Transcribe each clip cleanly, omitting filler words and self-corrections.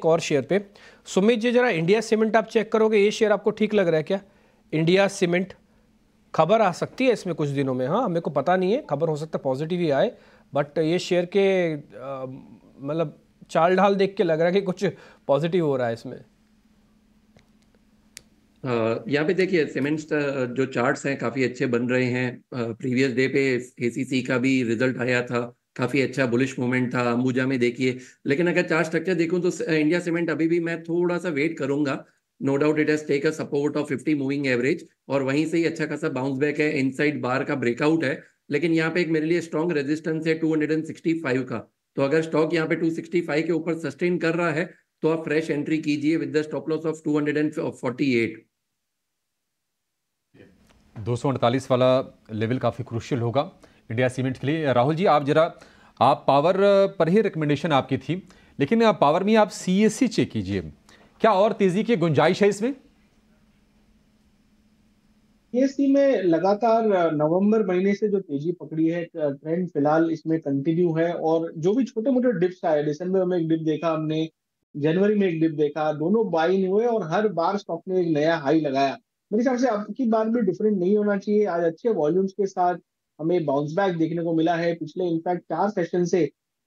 एक और शेयर पे। सुमित जी, जरा इंडिया सीमेंट आप चेक करोगे, ये शेयर आपको ठीक लग रहा है क्या? इंडिया सीमेंट, खबर आ सकती है इसमें कुछ दिनों में। हाँ, मेरे को पता नहीं है, खबर हो सकता है पॉजिटिव ही आए, बट ये शेयर के मतलब चाल ढाल देख के लग रहा है कि कुछ पॉजिटिव हो रहा है इसमें। यहाँ पे देखिए सीमेंट्स जो चार्ट्स हैं काफी अच्छे बन रहे हैं। प्रीवियस डे पे एसीसी का भी रिजल्ट आया था, काफी अच्छा बुलिश मूवमेंट था। अंबुजा में देखिए, लेकिन अगर चार्ट स्ट्रक्चर देखूं तो इंडिया सीमेंट अभी भी मैं थोड़ा सा वेट करूंगा। No doubt it has take a support of 50 moving average, और वहीं से ही अच्छा खासा बाउंस बैक है, इनसाइड बार का ब्रेकआउट है। लेकिन यहाँ पे एक मेरे लिए स्ट्रॉन्ग रेजिस्टेंस है 265 का। तो अगर स्टॉक यहाँ पे 265 के ऊपर सस्टेन कर रहा है तो आप फ्रेश एंट्री कीजिए with the stop loss of 248। 248 वाला लेवल काफ़ी क्रूशियल होगा इंडिया सीमेंट के लिए। राहुल जी, आप पावर पर ही रिकमेंडेशन आपकी थी, लेकिन पावर में आप सीएससी चेक कीजिए, क्या और तेजी की गुंजाइश है इसमें? सीएससी में लगातार नवंबर महीने से जो तेजी पकड़ी है, ट्रेंड फिलहाल इसमें कंटिन्यू है। और जो भी छोटे मोटे डिप्स आए, दिसंबर में एक डिप देखा हमने, जनवरी में एक डिप देखा, दोनों बाई नहीं हुए और हर बार स्टॉक ने एक नया हाई लगाया। मेरे हिसाब से अब की बार भी डिफरेंट नहीं होना चाहिए। आज अच्छे वॉल्यूम्स के साथ हमें बाउंस बैक देखने को मिला है। पिछले इनफैक्ट 4 सेशन से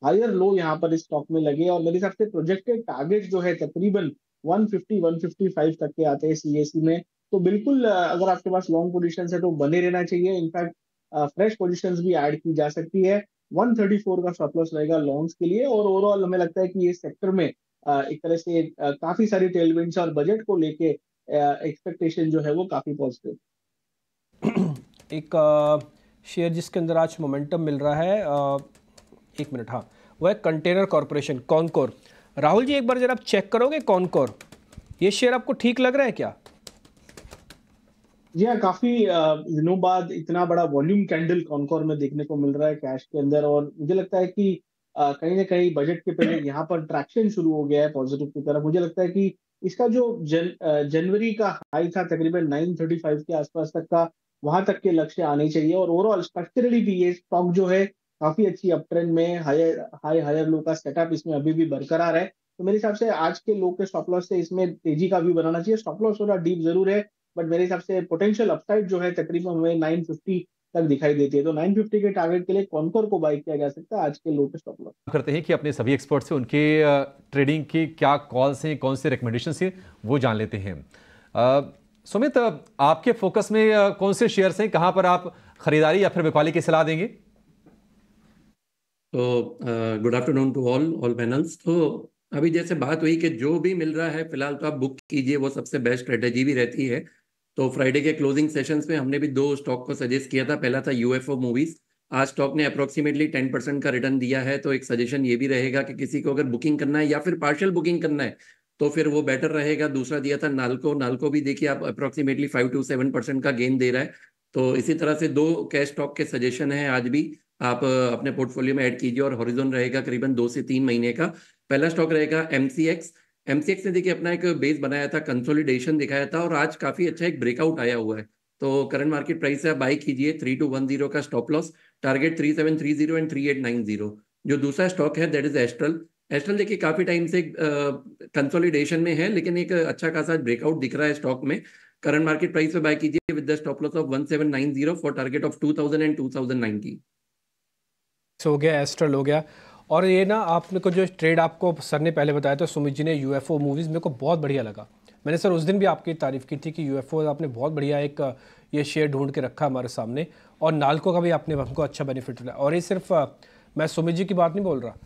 हायर लो यहाँ पर इस स्टॉक में लगे, और मेरे हिसाब से प्रोजेक्टेड टारगेट जो है तकरीबन 150 155 तक के आते हैं सीएससी में। तो बिल्कुल अगर आपके पास लॉन्ग पोजीशन है तो बने रहना चाहिए। इनफैक्ट फ्रेश पोजीशंस भी ऐड की जा सकती है। 134 का स्टॉप लॉस रहेगा लॉन्ग्स के लिए। और ओवरऑल हमें लगता है कि ये सेक्टर में एक तरह से काफी सारी टेलविंड्स और बजट को लेके एक्सपेक्टेशन जो है वो काफी पॉजिटिव। एक शेयर जिसके अंदर आज मोमेंटम मिल रहा है, एक मिनट, हाँ, वो है कंटेनर कॉरपोरेशन, कॉनकोर। राहुल जी, एक बार जरा आप चेक करोगे कॉनकोर, ये शेयर आपको ठीक लग रहा है क्या? जी हाँ, काफी दिनों बाद इतना बड़ा वॉल्यूम कैंडल कॉनकोर में देखने को मिल रहा है कैश के अंदर। और मुझे लगता है कि कहीं ना कहीं बजट के पहले यहाँ पर ट्रैक्शन शुरू हो गया है पॉजिटिव की तरफ। मुझे लगता है कि इसका जो जनवरी का हाई था तकरीबन 935 के आसपास तक का, वहां तक के लक्ष्य आने चाहिए। और ओवरऑल स्ट्रक्चरली भी ये स्टॉक जो है काफी अच्छी अप ट्रेंड में, हायर लो का सेटअप इसमें अभी भी बरकरार है। तो मेरे हिसाब से आज के लो के स्टॉप लॉस से इसमें तेजी का भी बनाना चाहिए। स्टॉप लॉस थोड़ा डीप जरूर है, बट मेरे हिसाब से पोटेंशियल अपसाइड जो है तकरीबन हमें 950 तक दिखाई देती है। तो 950 के टारगेट के लिए कॉनकोर को बाई किया जा सकता है आज के लो पे स्टॉप लॉस। करते हैं कि अपने सभी एक्सपर्ट से उनके ट्रेडिंग की क्या कॉल्स हैं, कौन से रिकमेंडेशन हैं, वो जान लेते हैं। सुमित, आपके फोकस में कौन से शेयर्स हैं, कहां पर आप खरीदारी या फिर बिकवाली की सलाह देंगे? तो good afternoon to all panels. तो अभी जैसे बात हुई कि जो भी मिल रहा है फिलहाल तो आप बुक कीजिए, वो सबसे बेस्ट स्ट्रेटेजी भी रहती है। तो फ्राइडे के क्लोजिंग सेशंस में हमने भी 2 स्टॉक को सजेस्ट किया था। पहला था यूएफओ मूवीज। आज स्टॉक ने अप्रोक्सीमेटली 10% का रिटर्न दिया है, तो एक सजेशन ये भी रहेगा कि किसी को अगर बुकिंग करना है या फिर पार्शियल बुकिंग करना है तो फिर वो बेटर रहेगा। दूसरा दिया था नाल्को। नाल्को भी देखिए आप अप्रोक्सीमेटली 5 to 7% का गेन दे रहा है। तो इसी तरह से 2 कैश स्टॉक के सजेशन है आज भी, आप अपने पोर्टफोलियो में ऐड कीजिए। और हॉरिजॉन रहेगा करीबन 2 से 3 महीने का। पहला स्टॉक रहेगा एमसीएक्स। एमसीएक्स ने देखिए अपना एक बेस बनाया था, कंसोलिडेशन दिखाया था, और आज काफी अच्छा एक ब्रेकआउट आया हुआ है। तो करंट मार्केट प्राइस से आप बाई कीजिए, 3210 का स्टॉप लॉस, टारगेट 3730 एंड 3890। जो दूसरा स्टॉक है दैट इज एस्ट्रल। एस्ट्रल देखिए काफी टाइम से कंसोलिडेशन में है, लेकिन एक अच्छा खासा ब्रेकआउट दिख रहा है स्टॉक में। करंट मार्केट प्राइस पे बाय कीजिए with the stop loss of 1790 for target of 2000 and 2090। हो गया, एस्ट्रल हो गया। और ये ना, आपने को जो ट्रेड आपको सर ने पहले बताया था, सुमित जी ने, यूएफओ मूवीज़, मेरे को बहुत बढ़िया लगा। मैंने सर उस दिन भी आपकी तारीफ़ की थी कि यूएफओ आपने बहुत बढ़िया एक ये शेयर ढूंढ के रखा हमारे सामने। और नाल्को का भी आपने हमको अच्छा बेनिफिट मिला। और ये सिर्फ मैं सुमित जी की बात नहीं बोल रहा,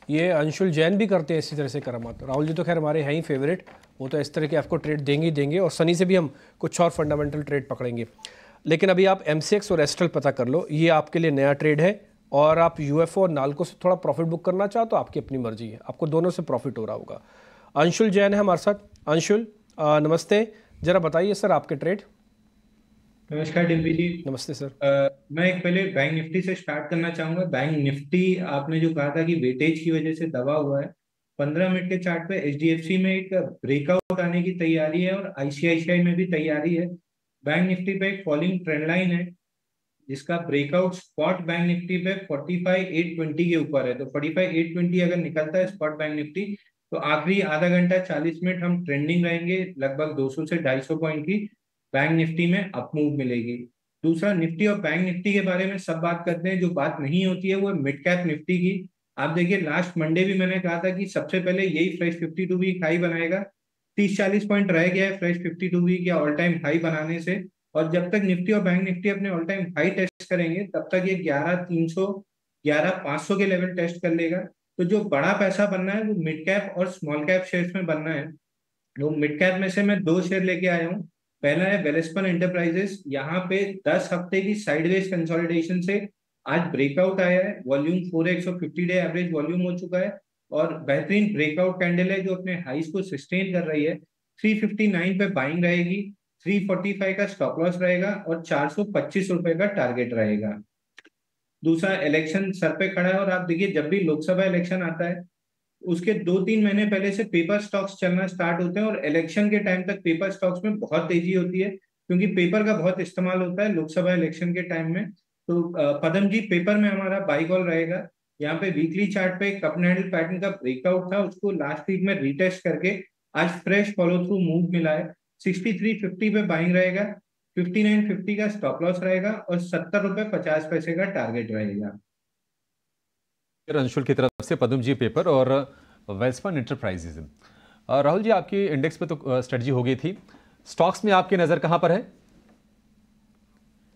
ये अंशुल जैन भी करते हैं इसी तरह से करामात। राहुल जी तो खैर हमारे हैं ही फेवरेट, वो तो इस तरह के आपको ट्रेड देंगे ही देंगे। और सनी से भी हम कुछ और फंडामेंटल ट्रेड पकड़ेंगे। लेकिन अभी आप एमसीएक्स और एस्ट्रल पता कर लो, ये आपके लिए नया ट्रेड है। और आप यूएफओ और नाल्को से थोड़ा प्रॉफिट बुक करना चाहो तो आपकी अपनी मर्जी है, आपको दोनों से प्रॉफिट हो रहा होगा। अंशुल जैन है हमारे साथ। अंशुल नमस्ते, जरा बताइए सर आपके ट्रेड। नमस्कार डिम्पी जी। नमस्ते सर। मैं एक पहले बैंक निफ्टी से स्टार्ट करना चाहूंगा। बैंक निफ्टी आपने जो कहा था कि वेटेज की वजह से दबा हुआ है, 15 मिनट के चार्ट पे एचडीएफसी में एक ब्रेकआउट आने की तैयारी है और आईसीआईसीआई में भी तैयारी है। बैंक निफ्टी पे एक फॉलिंग ट्रेंड लाइन है जिसका ब्रेकआउट स्पॉट बैंक निफ्टी पे 45,820 के ऊपर है। तो 45,820 अगर निकलता है स्पॉट बैंक निफ्टी तो आखिरी आधा घंटा 40 मिनट हम ट्रेंडिंग रहेंगे, लगभग 200 से 250 पॉइंट की बैंक निफ्टी में अप मूव मिलेगी। दूसरा, निफ्टी और बैंक निफ्टी के बारे में सब बात करते हैं, जो बात नहीं होती है वो है मिड कैप निफ्टी की। आप देखिए, लास्ट मंडे भी मैंने कहा था कि सबसे पहले यही फ्रेश 52 वीक हाई बनाएगा। 30-40 पॉइंट रह गया है फ्रेश 52 वीक या ऑल टाइम हाई बनाने से, और जब तक निफ्टी और बैंक निफ्टी अपने ऑल टाइम हाई टेस्ट करेंगे तब तक ये 11,300 11,500 के लेवल टेस्ट कर लेगा। तो जो बड़ा पैसा बनना है वो मिड कैप और स्मॉल कैप शेयर्स में बनना है। तो मिड कैप में से मैं 2 शेयर लेके आया हूँ। पहला है वेलस्पन एंटरप्राइजेस। यहाँ पे 10 हफ्ते की साइडवेज कंसोलिडेशन से आज ब्रेकआउट आया है, वॉल्यूम 4x और 50 डे एवरेज वॉल्यूम हो चुका है, और बेहतरीन ब्रेकआउट कैंडल है जो अपने हाइस को सस्टेन कर रही है। 359 पे बाइंग रहेगी, 345 का स्टॉप लॉस रहेगा और 425 रुपए का टारगेट रहेगा। दूसरा, इलेक्शन सर पे खड़ा है, और आप देखिए जब भी लोकसभा इलेक्शन आता है उसके 2-3 महीने पहले से पेपर स्टॉक्स चलना स्टार्ट होते हैं, और इलेक्शन के टाइम तक पेपर स्टॉक्स में बहुत तेजी होती है क्योंकि पेपर का बहुत इस्तेमाल होता है लोकसभा इलेक्शन के टाइम में। तो पदम जी, पेपर में हमारा बाई कॉल रहेगा। यहाँ पे वीकली चार्ट पे कप हैंडल पैटर्न का ब्रेकआउट था, उसको लास्ट वीक में रीटेस्ट करके आज फ्रेश फॉलो थ्रू मूव मिला है। 63.50 पे बाइंग रहेगा, 59.50 का स्टॉप लॉस रहेगा और 70.50 रुपए का टारगेट रहेगा। अंशुल की तरफ से पद्म जी पेपर और वेलस्पन इंटरप्राइजेज। राहुल जी, आपकी इंडेक्स पे तो स्ट्रेटजी हो गई थी, स्टॉक्स में आपकी नजर कहां पर है?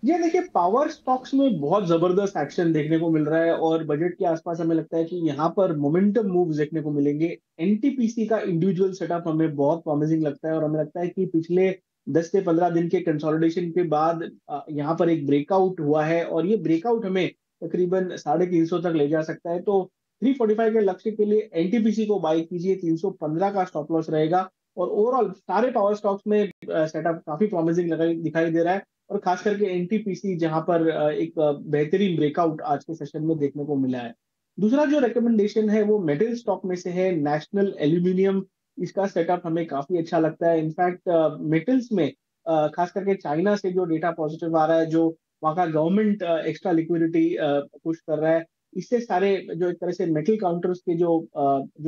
ये देखिए, पावर स्टॉक्स में बहुत जबरदस्त एक्शन देखने को मिल रहा है और बजट के आसपास हमें लगता है कि यहाँ पर मोमेंटम मूव्स देखने को मिलेंगे। एनटीपीसी का इंडिविजुअल सेटअप हमें बहुत प्रॉमिसिंग लगता है और हमें लगता है कि पिछले 10 से 15 दिन के कंसोलिडेशन के बाद यहाँ पर एक ब्रेकआउट हुआ है और ये ब्रेकआउट हमें तकरीबन 350 तक ले जा सकता है। तो 345 के लक्ष्य के लिए एनटीपीसी को बाई कीजिए, 315 का स्टॉप लॉस रहेगा। और ओवरऑल सारे पावर स्टॉक्स में सेटअप काफी प्रॉमिसिंग दिखाई दे रहा है, और खास करके एनटीपीसी जहां पर एक बेहतरीन ब्रेकआउट आज के सेशन में देखने को मिला है। दूसरा जो रिकमेंडेशन है वो मेटल स्टॉक में से है, नेशनल एल्यूमिनियम। इसका सेटअप हमें काफी अच्छा लगता है। इनफैक्ट मेटल्स में खास करके चाइना से जो डेटा पॉजिटिव आ रहा है, जो वहाँ का गवर्नमेंट एक्स्ट्रा लिक्विडिटी पुश कर रहा है, इससे सारे जो एक तरह से मेटल काउंटर्स के जो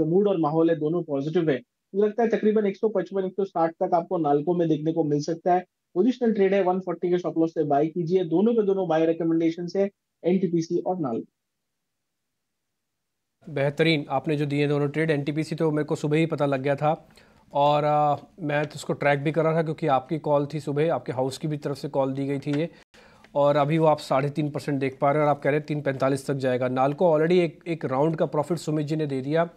मूड और माहौल है दोनों पॉजिटिव है। मुझे लगता है तकरीबन 155-160 तक आपको नाल्को में देखने को मिल सकता है। पोजिशनल ट्रेड है, 140 के स्टॉप लॉस से बाय कीजिए। दोनों के दोनों बाय रिकमेंडेशन है, एनटीपीसी और नाल्को। बेहतरीन आपने जो दिए दोनों ट्रेड। एनटीपीसी तो मेरे को सुबह ही पता लग गया था और मैं तो उसको ट्रैक भी कर रहा था क्योंकि आपकी कॉल थी सुबह, आपके हाउस की भी तरफ से कॉल दी गई थी ये, और अभी वो आप 3.5% देख पा रहे हैं और आप कह रहे हैं 3.45 तक जाएगा। नाल्को ऑलरेडी एक राउंड का प्रॉफिट सुमित जी ने दे दिया।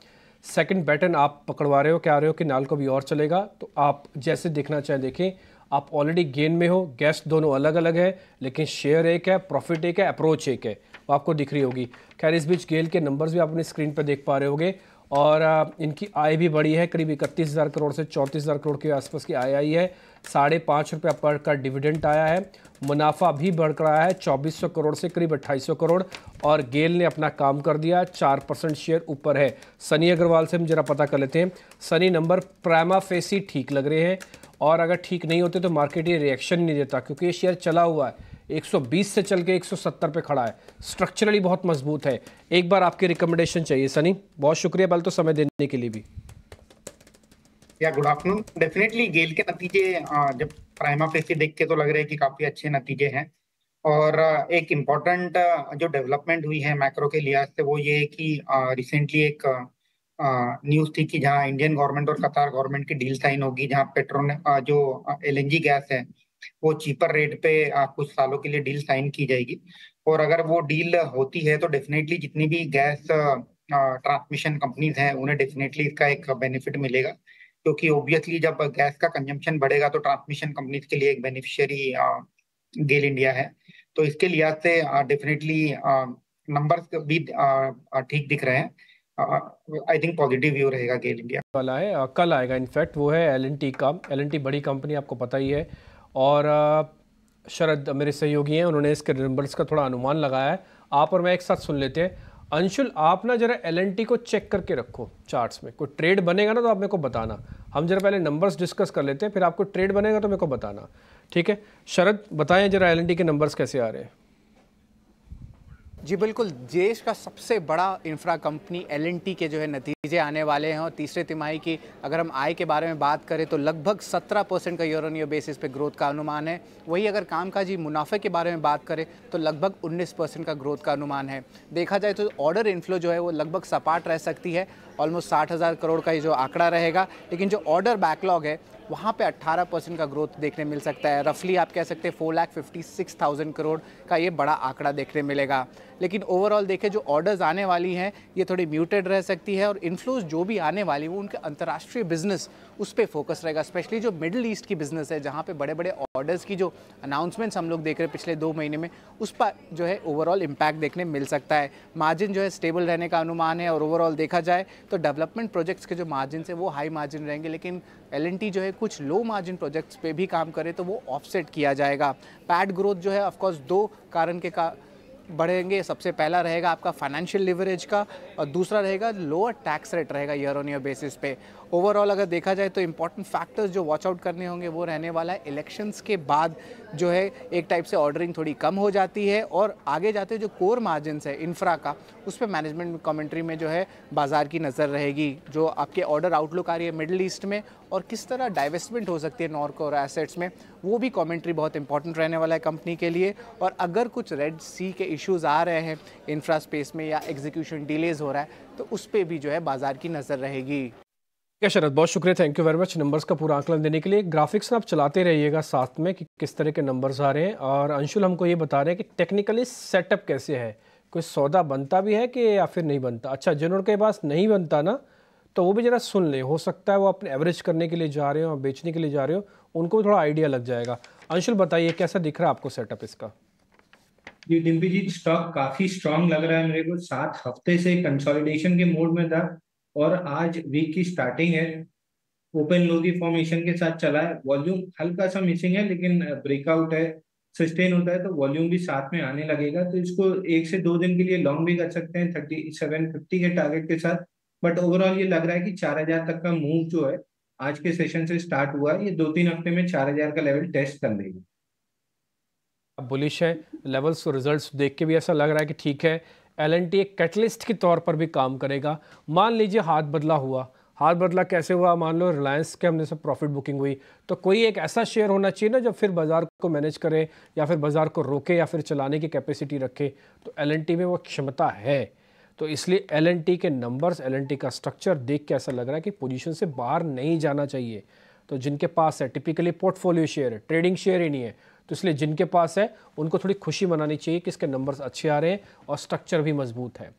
सेकंड पैटर्न आप पकड़वा रहे हो, क्या रहे हो कि नाल्को भी और चलेगा, तो आप जैसे देखना चाहें देखें। आप ऑलरेडी गेन में हो, गेस्ट दोनों अलग अलग है लेकिन शेयर एक है, प्रॉफिट एक है, अप्रोच एक है, वो आपको दिख रही होगी। खैर इस बीच गेल के नंबर्स भी आप अपनी स्क्रीन पर देख पा रहे होगे, और इनकी आय भी बढ़ी है, करीब 31,000 करोड़ से 34,000 करोड़ के आसपास की आय आई है। 5.5 रुपये पर का डिविडेंड आया है। मुनाफा भी बढ़ रहा है 2400 करोड़ से करीब 2800 करोड़, और गेल ने अपना काम कर दिया, 4% शेयर ऊपर है। सनी अग्रवाल से हम जरा पता कर लेते हैं। सनी, नंबर प्राइमा फेसी ठीक लग रहे हैं, और अगर ठीक नहीं होते तो मार्केट ये रिएक्शन नहीं देता क्योंकि ये शेयर चला हुआ है, 120 से चल के 170 पे खड़ा है, स्ट्रक्चरली बहुत मजबूत है। एक बार आपकी रिकमेंडेशन चाहिए सनी। बहुत शुक्रिया बल तो समय देने के लिए भी। या गुड आफ्टरनून। डेफिनेटली गेल के नतीजे जब प्राइमा फेसी देख के तो लग रहे हैं कि काफी अच्छे नतीजे हैं, और एक इम्पोर्टेंट जो डेवलपमेंट हुई है मैक्रो के लिहाज से वो ये है कि रिसेंटली एक न्यूज थी कि जहां इंडियन गवर्नमेंट और कतार गवर्नमेंट की डील साइन होगी, जहां पेट्रोल जो एलएनजी गैस है वो चीपर रेट पे कुछ सालों के लिए डील साइन की जाएगी। और अगर वो डील होती है तो डेफिनेटली जितनी भी गैस ट्रांसमिशन कंपनीज हैं उन्हें डेफिनेटली इसका एक बेनिफिट मिलेगा, क्योंकि ऑब्वियसली जब गैस का कंजम्पशन बढ़ेगा तो ट्रांसमिशन कंपनीज के लिए एक बेनिफिशियरी गेल इंडिया है। तो इसके लिहाज से डेफिनेटली नंबर्स भी ठीक दिख रहे हैं। आई थिंक पॉजिटिव व्यू रहेगा गेल इंडिया वाला है। कल आएगा इनफैक्ट, वो है एलएनटी का। एलएनटी बड़ी कंपनी आपको पता ही है, और शरद मेरे सहयोगी हैं, उन्होंने इसके नंबर्स का थोड़ा अनुमान लगाया है। आप और मैं एक साथ सुन लेते हैं। अंशुल, आप ना जरा एलएनटी को चेक करके रखो चार्ट्स में, कोई ट्रेड बनेगा ना तो आप मेरे को बताना। हम जरा पहले नंबर्स डिस्कस कर लेते हैं, फिर आपको ट्रेड बनेगा तो मेरे को बताना, ठीक है? शरद बताएं जरा एलएनटी के नंबर्स कैसे आ रहे हैं। जी बिल्कुल, देश का सबसे बड़ा इंफ्रा कंपनी L&T के जो है नतीजे आने वाले हैं और तीसरे तिमाही की अगर हम आय के बारे में बात करें तो लगभग 17% का ईयर ऑन ईयर बेसिस पे ग्रोथ का अनुमान है। वही अगर कामकाजी मुनाफे के बारे में बात करें तो लगभग 19% का ग्रोथ का अनुमान है। देखा जाए तो ऑर्डर इनफ्लो जो है वो लगभग सपाट रह सकती है, ऑलमोस्ट 60,000 करोड़ का ये जो आंकड़ा रहेगा, लेकिन जो ऑर्डर बैकलॉग है वहाँ पे 18% का ग्रोथ देखने मिल सकता है। रफली आप कह सकते हैं 4,56,000 करोड़ का ये बड़ा आंकड़ा देखने मिलेगा। लेकिन ओवरऑल देखें जो ऑर्डर्स आने वाली हैं ये थोड़ी म्यूटेड रह सकती है और इन्फ्लोज जो भी आने वाली है वो उनके अंतर्राष्ट्रीय बिजनेस उस पर फोकस रहेगा, स्पेशली जो मिडिल ईस्ट की बिजनेस है जहाँ पे बड़े बड़े ऑर्डर्स की जो अनाउंसमेंट्स हम लोग देख रहे हैं पिछले 2 महीने में, उस पर जो है ओवरऑल इम्पैक्ट देखने मिल सकता है। मार्जिन जो है स्टेबल रहने का अनुमान है और ओवरऑल देखा जाए तो डेवलपमेंट प्रोजेक्ट्स के जो मार्जिन है वो हाई मार्जिन रहेंगे, लेकिन L&T जो है कुछ लो मार्जिन प्रोजेक्ट्स पे भी काम करे तो वो ऑफसेट किया जाएगा। पैट ग्रोथ जो है ऑफकोर्स 2 कारण के बढ़ेंगे। सबसे पहला रहेगा आपका फाइनेंशियल लिवरेज का और दूसरा रहेगा लोअर टैक्स रेट रहेगा ईयर ऑन ईयर बेसिस पे। ओवरऑल अगर देखा जाए तो इंपॉर्टेंट फैक्टर्स जो वॉच आउट करने होंगे वो रहने वाला है इलेक्शंस के बाद जो है एक टाइप से ऑर्डरिंग थोड़ी कम हो जाती है और आगे जाते जो कोर मार्जिन्स है इंफ्रा का उस पर मैनेजमेंट कमेंट्री में जो है बाजार की नज़र रहेगी। जो आपके ऑर्डर आउटलुक आ रही है मिडिल ईस्ट में और किस तरह डाइवेस्टमेंट हो सकती है नॉन कोर एसेट्स में, वो भी कमेंट्री बहुत इंपॉर्टेंट रहने वाला है कंपनी के लिए। और अगर कुछ रेड सी के इश्यूज आ रहे हैं इंफ्रा स्पेस में या एग्जीक्यूशन डिलेज हो रहा है तो उस पर भी जो है बाजार की नज़र रहेगी। क्या शरद, बहुत शुक्रिया, thank you very much numbers का पूरा आंकलन देने के लिए। ग्राफिक्स आप चलाते रहिएगा साथ में कि किस तरह के नंबर्स आ रहे हैं। और अंशुल हमको ये बता रहे हैं कि टेक्निकली सेटअप कैसे है, कोई सौदा बनता भी है कि या फिर नहीं बनता। अच्छा, जिन्होंने के पास नहीं बनता ना तो वो भी ज़रा सुन ले, हो सकता है वो अपने एवरेज करने के लिए जा रहे हो और बेचने के लिए जा रहे हो, उनको भी थोड़ा आइडिया लग जाएगा। अंशुल बताइए कैसा दिख रहा है आपको सेटअप इसका? जी डिम्पी जी, स्टॉक काफी स्ट्रांग लग रहा है मेरे को। 7 हफ्ते से कंसोलिडेशन के मोड में था और आज वीक की स्टार्टिंग है, ओपन लो की फॉर्मेशन के साथ चला है। वॉल्यूम हल्का सा मिसिंग है लेकिन ब्रेकआउट है, सस्टेन होता है तो वॉल्यूम भी साथ में आने लगेगा। तो इसको 1 से 2 दिन के लिए लॉन्ग भी कर सकते हैं 3750 के टारगेट के साथ। बट ओवरऑल ये लग रहा है कि 4000 तक का मूव जो है आज के सेशन से स्टार्ट हुआ है, ये 2-3 हफ्ते में 4000 का लेवल टेस्ट कर लेगा। बुलिश है, लेवल्स और रिजल्ट्स देख के भी ऐसा लग रहा है कि ठीक है, L&T एक कैटलिस्ट के तौर पर भी काम करेगा। मान लीजिए हाथ बदला हुआ, हाथ बदला कैसे हुआ? मान लो रिलायंस के हमने सब प्रॉफिट बुकिंग हुई तो कोई एक ऐसा शेयर होना चाहिए ना जो फिर बाजार को मैनेज करे या फिर बाजार को रोके या फिर चलाने की कैपेसिटी रखे। तो L&T में वो क्षमता है, तो इसलिए L&T के नंबर्स, L&T का स्ट्रक्चर देख के ऐसा लग रहा है कि पोजीशन से बाहर नहीं जाना चाहिए। तो जिनके पास है टिपिकली पोर्टफोलियो शेयर है, ट्रेडिंग शेयर ही नहीं है, तो इसलिए जिनके पास है उनको थोड़ी खुशी मनानी चाहिए कि इसके नंबर्स अच्छे आ रहे हैं और स्ट्रक्चर भी मजबूत है।